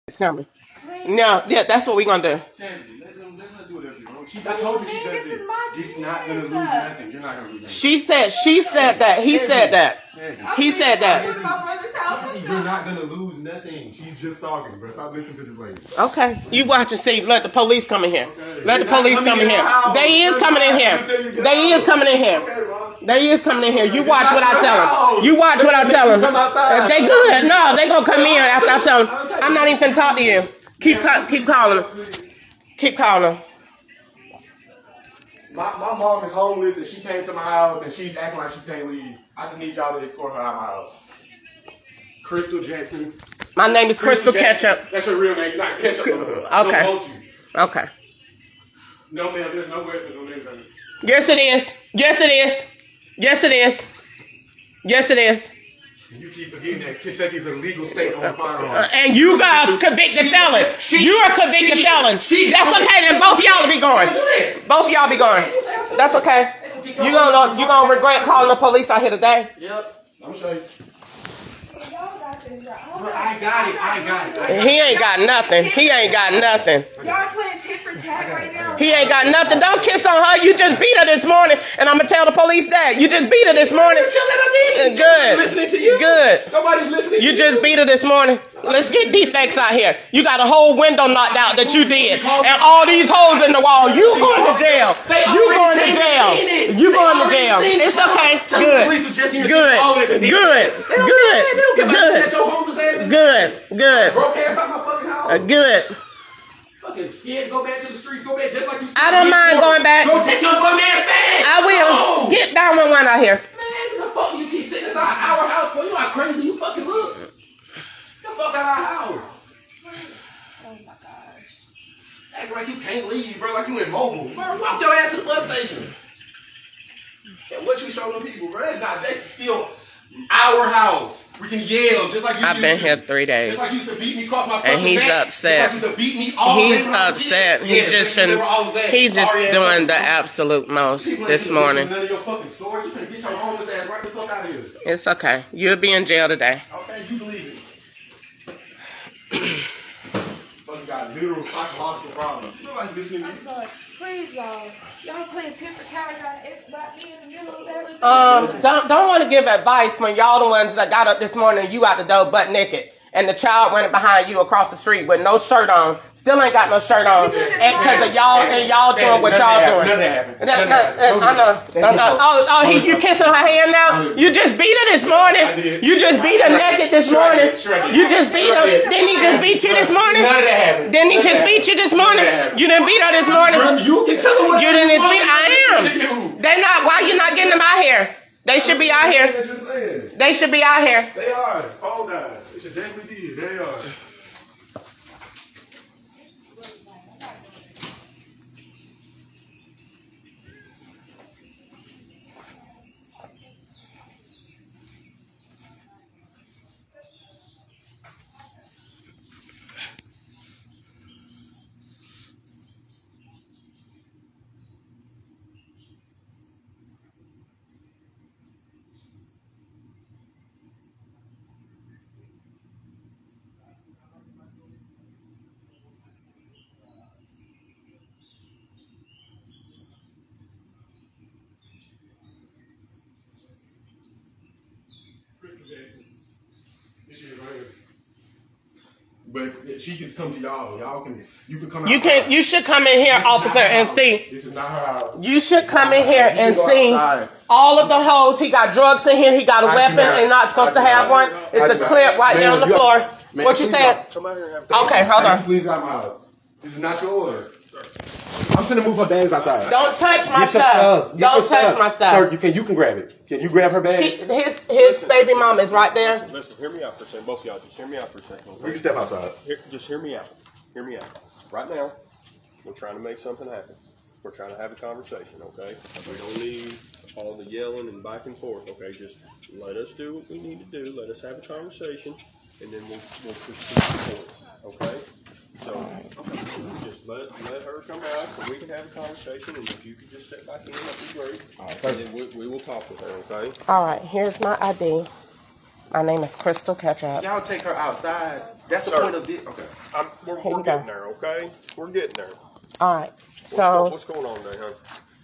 It's coming. No, yeah, that's what we're gonna do. I told you she does it. It's not gonna lose nothing. You're not gonna lose nothing. She said that. He said that. He said that. You're not gonna lose nothing. She's just talking, bro. Stop listening to this lady. Okay. You watch and see. Let the police come in here. Let the police come in here. They is coming in here. They is coming in here. They is coming in here. You watch what I tell them. You watch what I tell them. If they good, no, they gonna come in after I tell them. I'm not even finna talk to you. Keep calling them. Keep calling them. My mom is homeless and she came to my house and she's acting like she can't leave. I just need y'all to escort her out of my house. Crystal Jackson. My name is Crystal Ketchup. That's your real name, not Ketchup. Okay. Don't you. Okay. No, ma'am, there's no weapons on this. Yes, it is. Yes, it is. Yes, it is. Yes, it is. You keep forgetting that Kentucky's a legal state on firearms. And you got a convicted felon. You're a convicted felon. That's okay. Then both of y'all be going. Both of y'all be going. That's okay. You gonna regret calling the police out here today. Yep. I'm gonna show you. I got it. He ain't got nothing. He ain't got nothing. Y'all playing tit for tat right now? He ain't got nothing. Don't kiss on her. You just beat her this morning, and I'm gonna tell the police that you just beat her this morning. Good. Listening to you. Good. Nobody's listening. You just beat her this morning. Let's get defects out here. You got a whole window knocked out that you did, and all these holes in the wall. You going to jail. You going to jail. You going to jail. It's okay. Good. Good. Good. Good. Good. Good. Fucking scared, go back to the streets, go back just like you said. I don't mind going back. Go take your bum ass back. I will. Get down with one out here. Man, the fuck you keep sitting inside our house for? You like crazy, you fucking look. Get the fuck out of our house. Oh my gosh. Acting like you can't leave, bro, like you immobile. Bro, walk your ass to the bus station. And what you show them people, bro? That's still our house. We can yell just like you I've been here 3 days. Just like you used to beat me across my and he's back. upset. Just like you used to beat me all He's upset. He just shouldn't. He's just doing the absolute most this morning. None of your fucking swords. You can get your homeless ass right the fuck out of here. It's okay. You'll be in jail today. Okay, you believe it. But you got literal psychological problems. Nobody listening to I'm you. sorry. Please, y'all. Y'all playing tit for tat right now. It's about me in the middle of everything. Don't want to give advice when y'all the ones that got up this morning and you out the door butt naked. And the child running behind you across the street with no shirt on. Still ain't got no shirt on. Because of y'all and y'all doing what y'all doing. I know. You kissing her hand now? You just beat her this morning. You just beat her naked this morning. You just beat her. Didn't he just beat you this morning? None of that happened. Didn't he just beat you this morning? You didn't beat her this morning? You can tell them what You didn't beat. I am. am. They not. Why you not getting them out here? They should be out here. They should be out here. They are. All guys. They should definitely be here. They are. But she can come to y'all. You can come. You should come in here, officer, and see. This is not her house. You should come in here and see all of the holes. He got drugs in here. He got a weapon and not supposed to have one. It's a clip right there on the floor. What you saying? Come out here and have Okay, hold on. Please out my house. This is not yours. I'm finna move her bags outside. Don't touch my stuff. Don't touch my stuff. Sir, you can grab it. Can you grab her bag? His baby mom is right there. Listen, hear me out for a second. Both of y'all, just hear me out for a second. Okay? We can step outside. Just hear me out. Hear me out. Right now, we're trying to make something happen. We're trying to have a conversation, okay? We don't need all the yelling and back and forth, okay? Just let us do what we need to do. Let us have a conversation, and then we'll proceed forward, okay? So just let her come out so we can have a conversation, and if you could just step back in, that'd be great. All right, and then we will talk with her, okay? All right, here's my ID. My name is Crystal Ketchup. Y'all take her outside. That's the Sir. point of this. Okay. We're Here you getting go. there, okay? We're getting there. All right. So What's going on there, huh?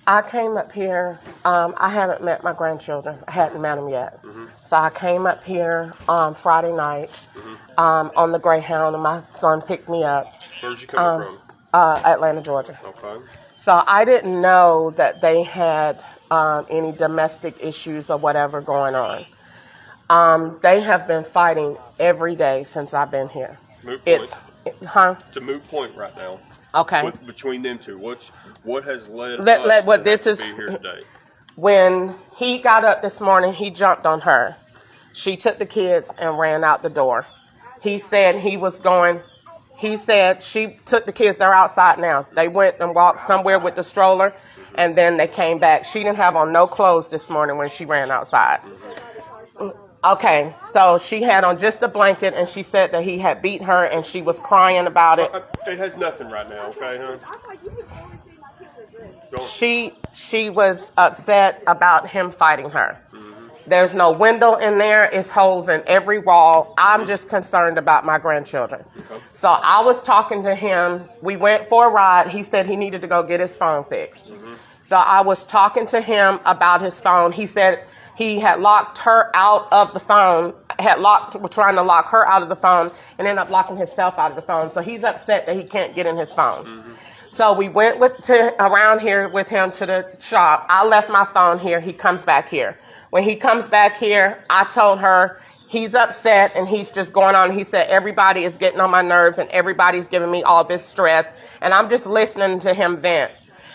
I came up here. I haven't met my grandchildren. I hadn't met them yet. Mm-hmm. So I came up here Friday night on the Greyhound, and my son picked me up. Where's you coming from? Atlanta, Georgia. Okay. So I didn't know that they had any domestic issues or whatever going on. They have been fighting every day since I've been here. Moot point. It's Okay. Between them two, what has led us to be here today? When he got up this morning, he jumped on her. She took the kids and ran out the door. He said she took the kids. They're outside now. They went and walked somewhere with the stroller, and then they came back. She didn't have on no clothes this morning when she ran outside. Okay, so she had on just a blanket, and she said that he had beat her, and she was crying about it. It has nothing right now, okay, huh? She was upset about him fighting her. There's no window in there. It's holes in every wall. I'm just concerned about my grandchildren. Okay. So I was talking to him. We went for a ride. He said he needed to go get his phone fixed. So I was talking to him about his phone. He said he had locked her out of the phone, trying to lock her out of the phone, and ended up locking himself out of the phone. So he's upset that he can't get in his phone. So we went around here with him to the shop. I left my phone here. He comes back here. When he comes back here, I told her he's upset and he's just going on. He said, everybody is getting on my nerves and everybody's giving me all this stress. And I'm just listening to him vent.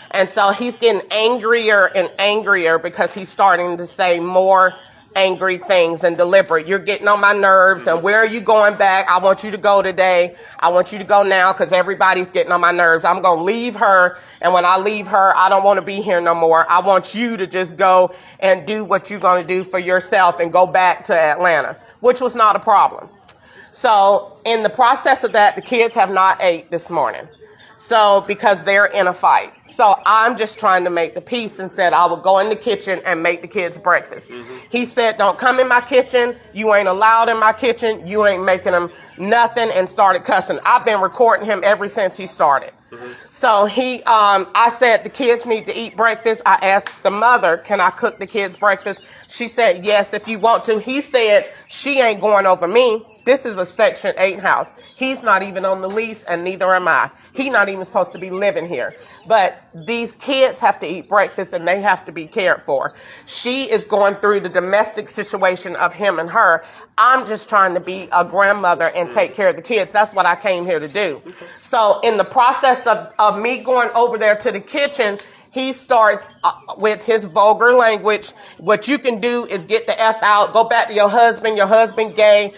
And so he's getting angrier and angrier because he's starting to say more angry things and deliberate. You're getting on my nerves, and where are you going back? I want you to go today. I want you to go now because everybody's getting on my nerves. I'm going to leave her, and when I leave her, I don't want to be here no more. I want you to just go and do what you're going to do for yourself and go back to Atlanta, which was not a problem. So in the process of that, the kids have not ate this morning. So because they're in a fight. So I'm just trying to make the peace and said I would go in the kitchen and make the kids breakfast. He said, don't come in my kitchen. You ain't allowed in my kitchen. You ain't making them nothing, and started cussing. I've been recording him ever since he started. So I said the kids need to eat breakfast. I asked the mother, can I cook the kids breakfast? She said, yes, if you want to. He said, she ain't going over me. This is a Section 8 house. He's not even on the lease, and neither am I. He's not even supposed to be living here. But these kids have to eat breakfast, and they have to be cared for. She is going through the domestic situation of him and her. I'm just trying to be a grandmother and take care of the kids. That's what I came here to do. So in the process of me going over there to the kitchen, he starts with his vulgar language. What you can do is get the F out, go back to your husband gay,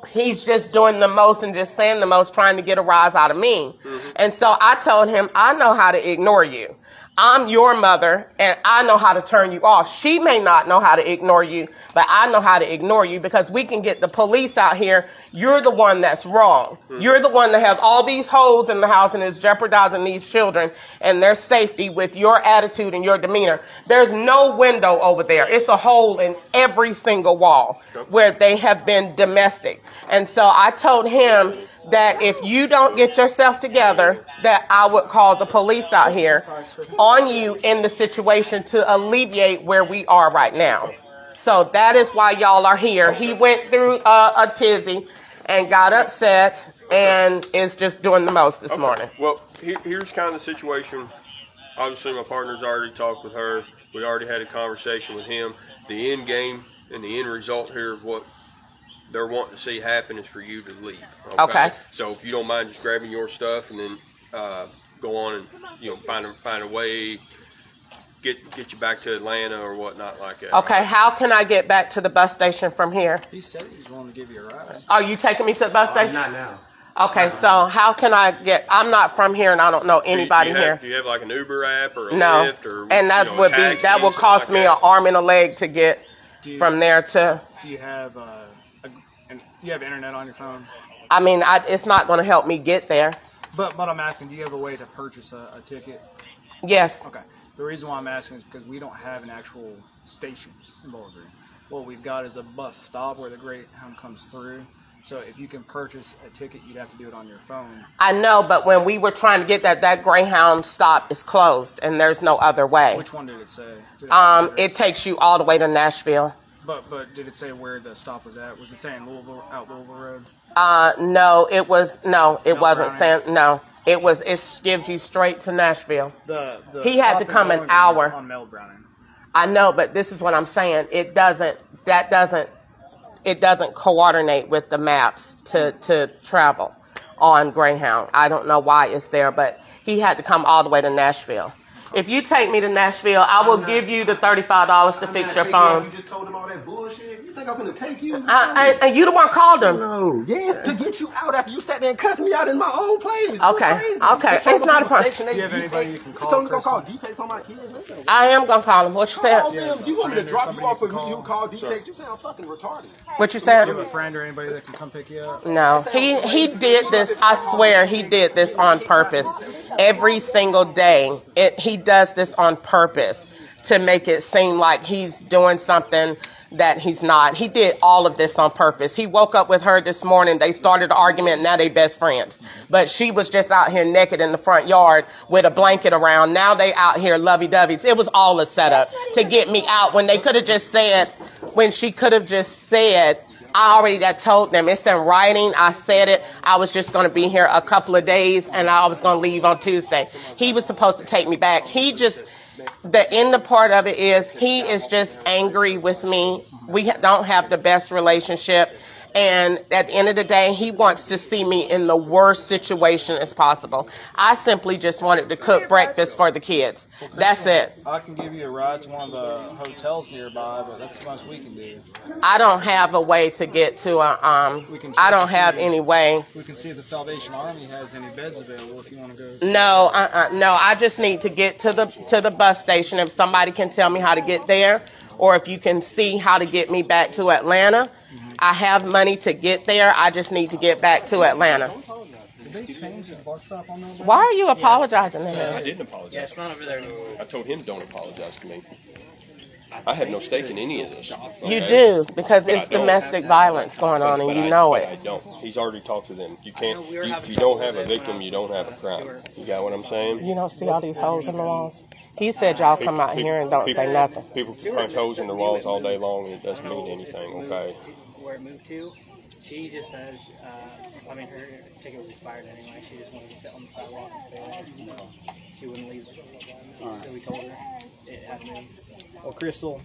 he's just doing the most and just saying the most, trying to get a rise out of me. And so I told him, I know how to ignore you. I'm your mother, and I know how to turn you off. She may not know how to ignore you, but I know how to ignore you because we can get the police out here. You're the one that's wrong. You're the one that has all these holes in the house and is jeopardizing these children and their safety with your attitude and your demeanor. There's no window over there. It's a hole in every single wall where they have been domestic. And so I told him that if you don't get yourself together, that I would call the police out here on you in the situation to alleviate where we are right now. So that is why y'all are here. He went through a tizzy and got upset and is just doing the most this morning. Well, here's kind of the situation. Obviously, my partner's already talked with her. We already had a conversation with him. The end game and the end result here of what they're wanting to see happen is for you to leave. Okay. So if you don't mind just grabbing your stuff and then go on and find a way, get you back to Atlanta or whatnot like that. Okay. How can I get back to the bus station from here? He said he was willing to give you a ride. Are you taking me to the bus station? Not now. Okay, so how can I I'm not from here and I don't know anybody here. Do you have like an Uber app or a No, Lyft or and that would cost me an arm and a leg to get from there to. Do you have you have internet on your phone? I mean, it's not going to help me get there. But I'm asking, do you have a way to purchase a ticket? Yes. Okay. The reason why I'm asking is because we don't have an actual station in Bowling Green. What we've got is a bus stop where the Greyhound comes through. So if you can purchase a ticket, you'd have to do it on your phone. I know, but when we were trying to get that Greyhound stop is closed, and there's no other way. Which one did it say? It takes you all the way to Nashville. But did it say where the stop was at? Was it saying Louisville Road? No, it wasn't Browning? saying, no. It gives you straight to Nashville. He had to stop come in an Bowling hour. is on Mel Browning. I know, but this is what I'm saying. It doesn't coordinate with the maps to travel on Greyhound. I don't know why it's there, but he had to come all the way to Nashville. If you take me to Nashville, I will give you the $35 to fix your phone. You just told him all that bullshit. You think I'm gonna take you? And you the one called him. No, yes, to get you out after you sat there and cussed me out in my own place. Okay. It's not a problem. Do you have anybody you can call? You told me to call defects on my kids. I am gonna call him. What you Call said? them. You want me to drop you somebody off you with can me who call? called defects? You sound fucking retarded. What you Do you have said? a friend or anybody that can come pick you up? No. He did this. I swear he did this on purpose. Every single day, he does this on purpose to make it seem like he's doing something that he's not. He did all of this on purpose. He woke up with her this morning. They started an argument. Now they best friends. But she was just out here naked in the front yard with a blanket around. Now they out here lovey-dovey. It was all a setup to get me out when they could have just said, when she could have just said, I already told them. It's in writing. I said it. I was just going to be here a couple of days, and I was going to leave on Tuesday. He was supposed to take me back. The end part of it is he is just angry with me. We don't have the best relationship. And at the end of the day, he wants to see me in the worst situation as possible. I simply just wanted to cook breakfast for the kids. That's it. I can give you a ride to one of the hotels nearby, but that's the most we can do. I don't have a way to get to I don't have any way. We can see if the Salvation Army has any beds available if you want to go. No, I just need to get to the bus station. If somebody can tell me how to get there, or if you can see how to get me back to Atlanta. I have money to get there. I just need to get back to Atlanta. Did they change the bus stop on that? Why are you apologizing to him? I didn't apologize. Yeah, it's not over there anymore. I told him don't apologize to me. I have no stake in any of this. You okay? do, because But I it's don't. domestic violence going on, and But you know but it. I don't. He's already talked to them. You can't. If you don't have a victim, you don't have a crime. You got what I'm saying? You don't see all these holes in the walls? He said y'all come out here and don't say nothing. People can punch holes in the walls all day long, and it doesn't mean anything. Okay. Where it moved to, she just says, her ticket was expired anyway. She just wanted to sit on the sidewalk and stay there. She wouldn't leave. So we told her it had moved. Well, Crystal,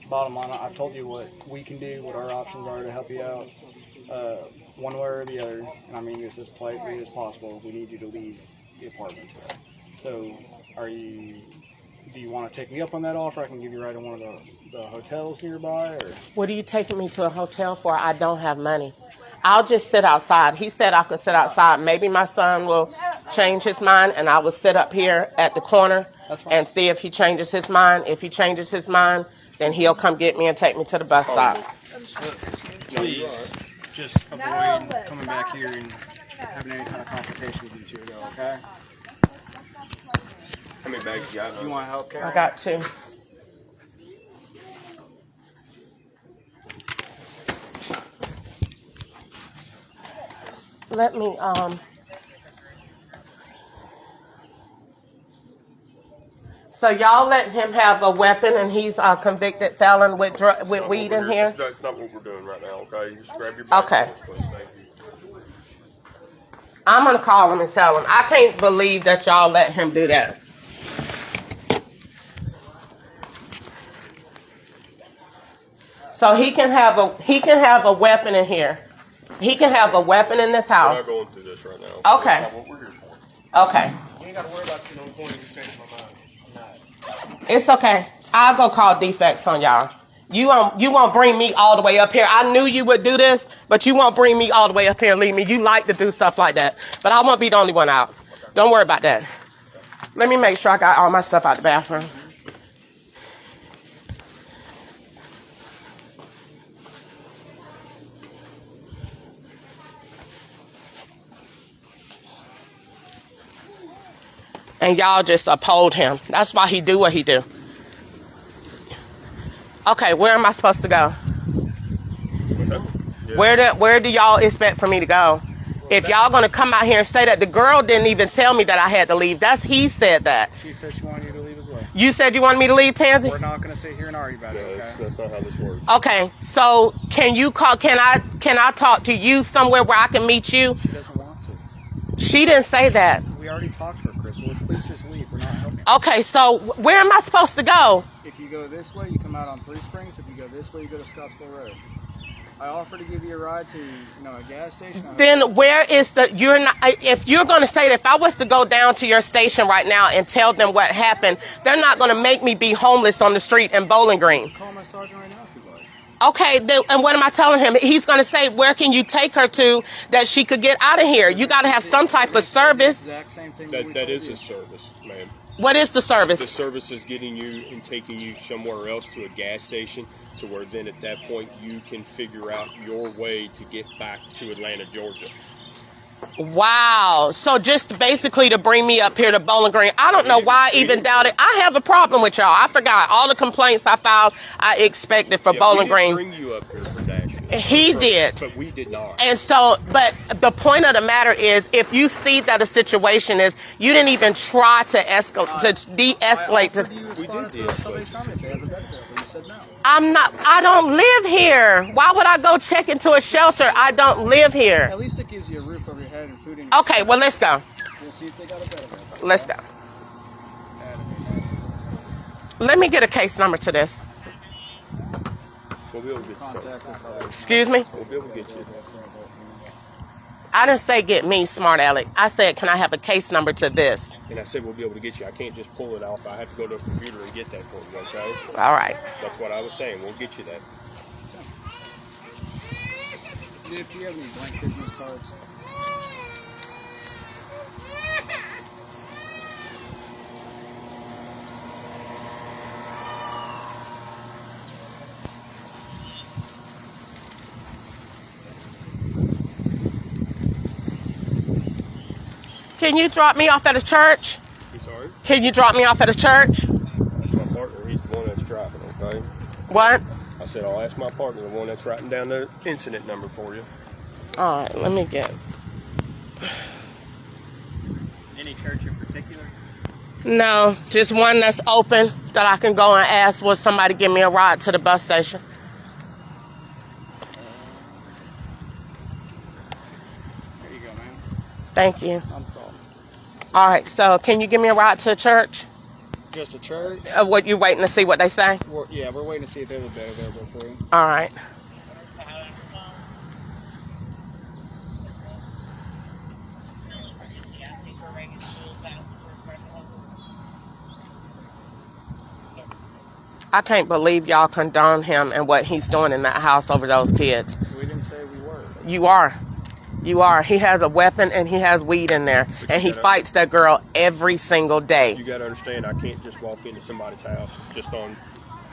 bottom line, I've told you what we can do, what our options are to help you out, one way or the other. And I mean this as politely as possible. We need you to leave the apartment. So, do you want to take me up on that offer? I can give you a ride to one of the hotels nearby, or What are you taking me to a hotel for? I don't have money. I'll just sit outside. He said I could sit outside. Maybe my son will change his mind, and I will sit up here at the corner and see if he changes his mind. If he changes his mind, then he'll come get me and take me to the bus stop. please just avoid coming back here and having any kind of confrontation with you two, though, okay? How many bags you got? You want help, Karen? I got 2. Let me, So y'all let him have a weapon, and he's a convicted felon with weed in here? That's not what we're doing right now, okay? You just grab your bags. Okay. Please, thank you. I'm going to call him and tell him. I can't believe that y'all let him do that. So he can have a weapon in here. He can have a weapon in this We're house. not going through this right now. Okay. That's not what we're here for. Okay. You ain't got to worry about sitting on the corner and just changing my mind. I'm not. It's okay. I'll go call defects on y'all. You won't bring me all the way up here. I knew you would do this, but you won't bring me all the way up here and leave me. You like to do stuff like that. But I won't be the only one out. Don't worry about that. Let me make sure I got all my stuff out the bathroom. And y'all just uphold him. That's why he do what he do. Okay, where am I supposed to go? What's that? Where do y'all expect for me to go? If y'all gonna come out here and say that, the girl didn't even tell me that I had to leave. He said that. She said she wanted you to leave as well. You said you wanted me to leave, Tansy? We're not gonna sit here and argue about it, okay? That's not how this works. Okay, so can I talk to you somewhere where I can meet you? She doesn't want to. She didn't say that. We already talked to her, Crystal. Let's please just leave. We're not helping. Okay, so where am I supposed to go? If you go this way, you come out on Three Springs. If you go this way, you go to Scottsville Road. I offered to give you a ride to, a gas station. Then where is if you're going to say that if I was to go down to your station right now and tell them what happened, they're not going to make me be homeless on the street in Bowling Green. Call my sergeant right now if you like. Okay, and what am I telling him? He's going to say, where can you take her to that she could get out of here? You got to have some type of service. Exact same thing That is a service, ma'am. What is the service? The service is getting you and taking you somewhere else to a gas station to where then at that point you can figure out your way to get back to Atlanta, Georgia. Wow. So just basically to bring me up here to Bowling Green. I don't know why I even doubt it. I have a problem with y'all. I forgot all the complaints I filed I expected for Bowling Green. We didn't bring you up here for Nashville. He did. But we did not. And so, but the point of the matter is, if you see that a situation is, you didn't even try to de-escalate to. We did de-escalate. I don't live here. Why would I go check into a shelter? I don't live here. At least it gives you a roof over your head and food in your Okay, well, let's go. We'll see if they got a bed. Let's go. Let me get a case number to this. We'll be able to get you something. Excuse me? We'll be able to get you. I didn't say get me, smart aleck. I said, can I have a case number to this? And I said we'll be able to get you. I can't just pull it off. I have to go to a computer and get that for you, okay? All right. That's what I was saying. We'll get you that. Dude, do you have any blank business cards? Can you drop me off at a church? I'm sorry? Can you drop me off at a church? That's my partner. He's the one that's driving, okay? What? I said I'll ask my partner, the one that's writing down the incident number for you. All right, let me get. Any church in particular? No, just one that's open that I can go and ask, will somebody give me a ride to the bus station? There you go, man. Thank you. No problem. All right, so can you give me a ride to a church? Just a church? What, you waiting to see what they say? We're waiting to see if there's a bed available for you. All right. I can't believe y'all condone him and what he's doing in that house over those kids. We didn't say we were. You are. You are. He has a weapon and he has weed in there. And he fights that girl every single day. You got to understand, I can't just walk into somebody's house just on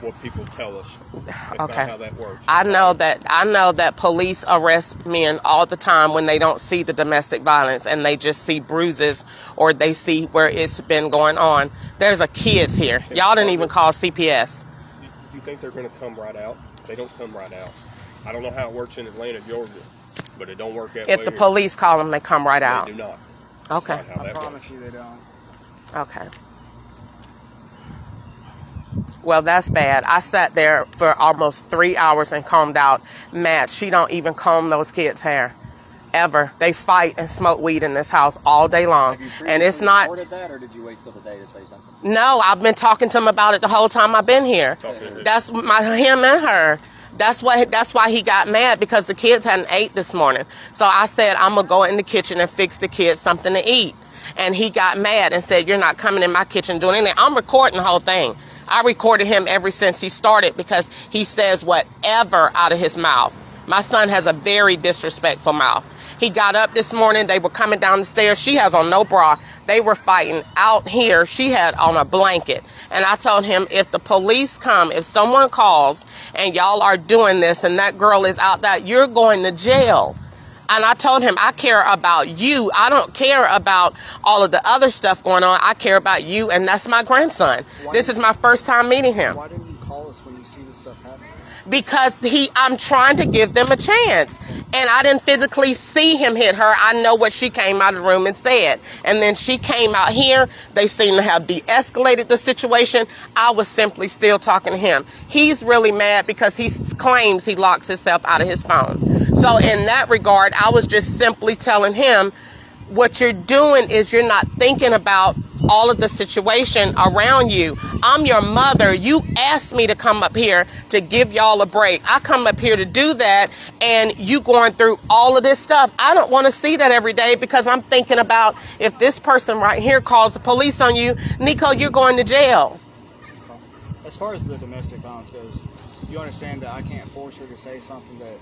what people tell us. That's not how that works. I know that police arrest men all the time when they don't see the domestic violence and they just see bruises or they see where it's been going on. There's a kids here. Y'all didn't even call CPS. You think they're going to come right out? They don't come right out. I don't know how it works in Atlanta, Georgia, but it don't work that way. If the police call them, they come right out. They do not. Okay. That's not how I that promise works. you they don't. Okay. Well, that's bad. I sat there for almost 3 hours and combed out Matt. She don't even comb those kids' hair. Ever. They fight and smoke weed in this house all day long. And it's not... Reported that, or did you wait till the day to say something? No, I've been talking to him about it the whole time I've been here. That's him and her. That's why he got mad, because the kids hadn't ate this morning. So I said, I'm going to go in the kitchen and fix the kids something to eat. And he got mad and said, you're not coming in my kitchen doing anything. I'm recording the whole thing. I recorded him ever since he started because he says whatever out of his mouth. My son has a very disrespectful mouth. He got up this morning. They were coming down the stairs. She has on no bra. They were fighting out here. She had on a blanket. And I told him, if the police come, if someone calls and y'all are doing this and that girl is out there, you're going to jail. And I told him, I care about you. I don't care about all of the other stuff going on. I care about you, and that's my grandson. This is my first time meeting him. Why didn't you call us when you see this stuff happening? because I'm trying to give them a chance. And I didn't physically see him hit her. I know what she came out of the room and said. And then she came out here. They seem to have de-escalated the situation. I was simply still talking to him. He's really mad because he claims he locks himself out of his phone. So in that regard, I was just simply telling him, what you're doing is you're not thinking about all of the situation around you. I'm your mother. You asked me to come up here to give y'all a break. I come up here to do that, and you going through all of this stuff. I don't want to see that every day, because I'm thinking about, if this person right here calls the police on you, Niko, you're going to jail. As far as the domestic violence goes, you understand that I can't force her to say something that,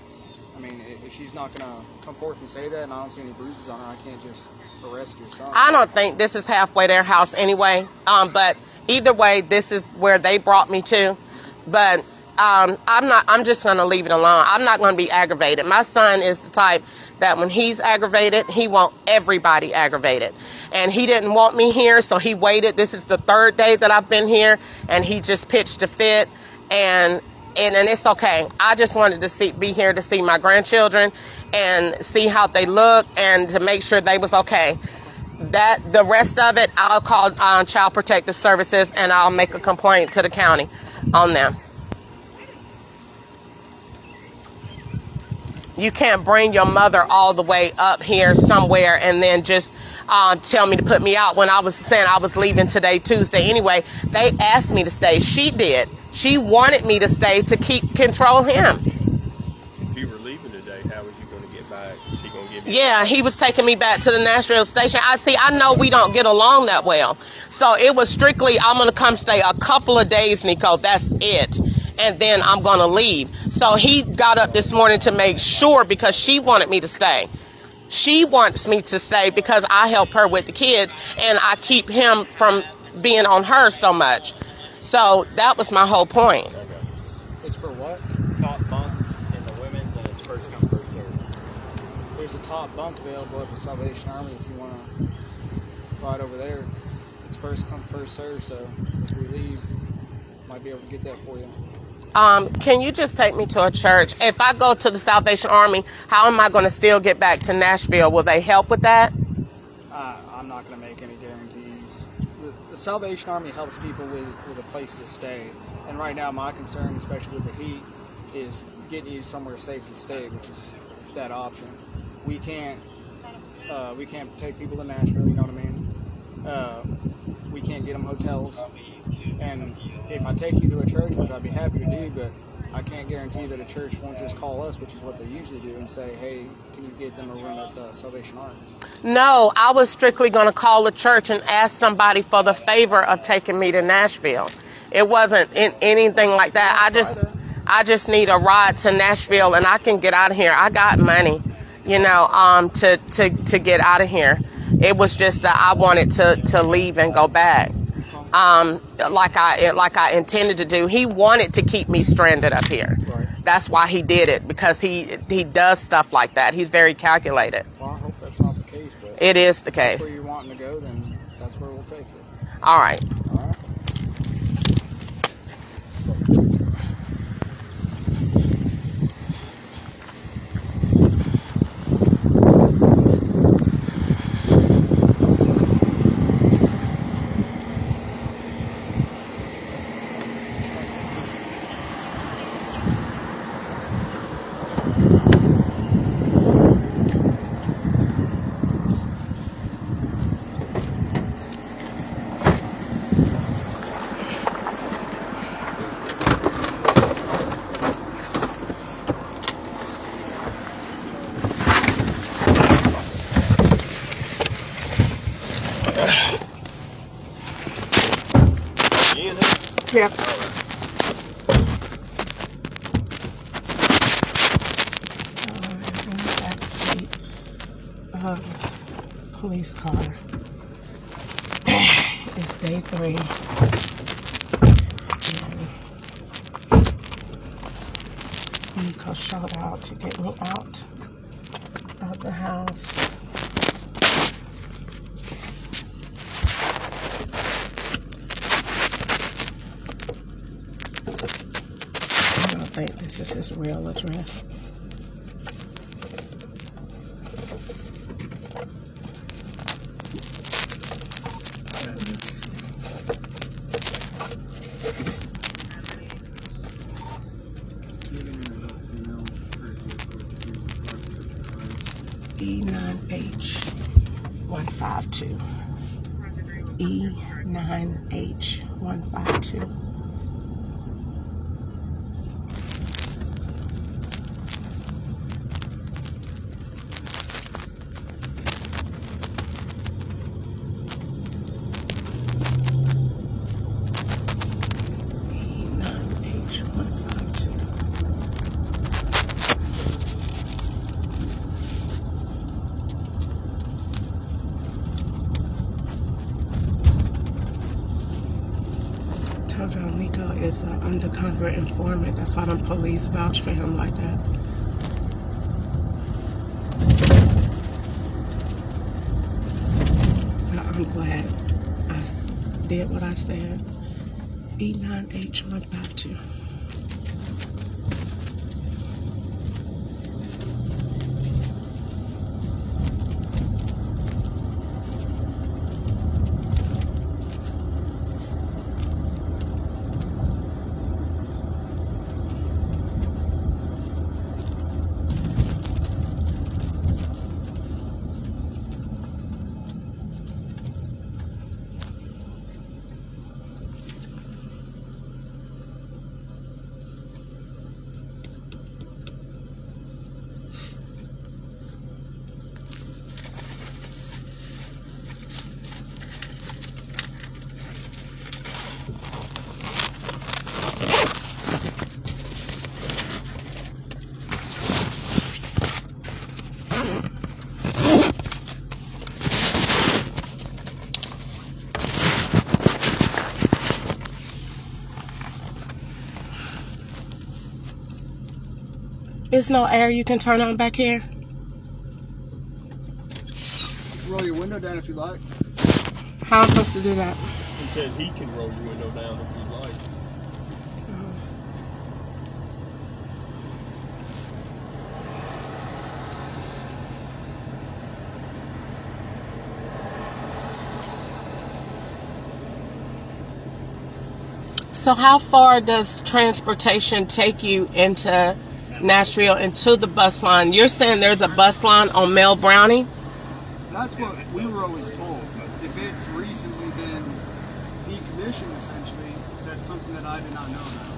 I mean, if she's not going to come forth and say that, and I don't see any bruises on her, I can't just arrest her son. I don't think this is halfway their house anyway. But either way, this is where they brought me to. But I'm just going to leave it alone. I'm not going to be aggravated. My son is the type that when he's aggravated, he wants everybody aggravated. And he didn't want me here, so he waited. This is the third day that I've been here, and he just pitched a fit. And it's okay. I just wanted to be here to see my grandchildren and see how they look and to make sure they was okay. The rest of it, I'll call Child Protective Services, and I'll make a complaint to the county on them. You can't bring your mother all the way up here somewhere and then just tell me to put me out when I was saying I was leaving today, Tuesday. Anyway, they asked me to stay. She did. She wanted me to stay to control him. If you were leaving today, how was you going to get back? Is he going to give you? Yeah, he was taking me back to the Nashville station. I know we don't get along that well. So it was strictly, I'm going to come stay a couple of days, Niko. That's it. And then I'm going to leave. So he got up this morning to make sure, because she wanted me to stay. She wants me to stay because I help her with the kids, and I keep him from being on her so much. So that was my whole point. Okay. It's for what? Top bunk in the women's, and it's first come, first served. There's a top bunk available at the Salvation Army if you want to ride over there. It's first come, first served, so if we leave, might be able to get that for you. Can you just take me to a church? If I go to the Salvation Army, how am I going to still get back to Nashville? Will they help with that? I'm not going to make any guarantees. The Salvation Army helps people with a place to stay. And right now, my concern, especially with the heat, is getting you somewhere safe to stay, which is that option. We can't take people to Nashville, you know what I mean? We can't get them hotels. And if I take you to a church, which I'd be happy to do, but I can't guarantee that a church won't just call us, which is what they usually do, and say, hey, can you get them a room at the Salvation Army? No, I was strictly going to call the church and ask somebody for the favor of taking me to Nashville. It wasn't anything like that. I just need a ride to Nashville, and I can get out of here. I got money, to get out of here. It was just that I wanted to leave and go back. Like I intended to do. He wanted to keep me stranded up here. Right. That's why he did it, because he does stuff like that. He's very calculated. Well, I hope that's not the case, but It is the if that's case. where you're wanting to go, then that's where we'll take you. All right. All right? Yeah. Police car. It's day 3. Niko showed out to get me out of the house. I don't think this This is his real address. E9H152. E9H152. Told y'all Niko is an undercover informant. That's why them police vouch for him like that. But I'm glad I did what I said. E9H152. There's no air you can turn on back here? Roll your window down if you like. How am I supposed to do that? He said he can roll your window down if you'd like. So how far does transportation take you into Nashville and to the bus line? You're saying there's a bus line on Mel Browning? That's what we were always told. If it's recently been decommissioned, essentially, that's something that I did not know about.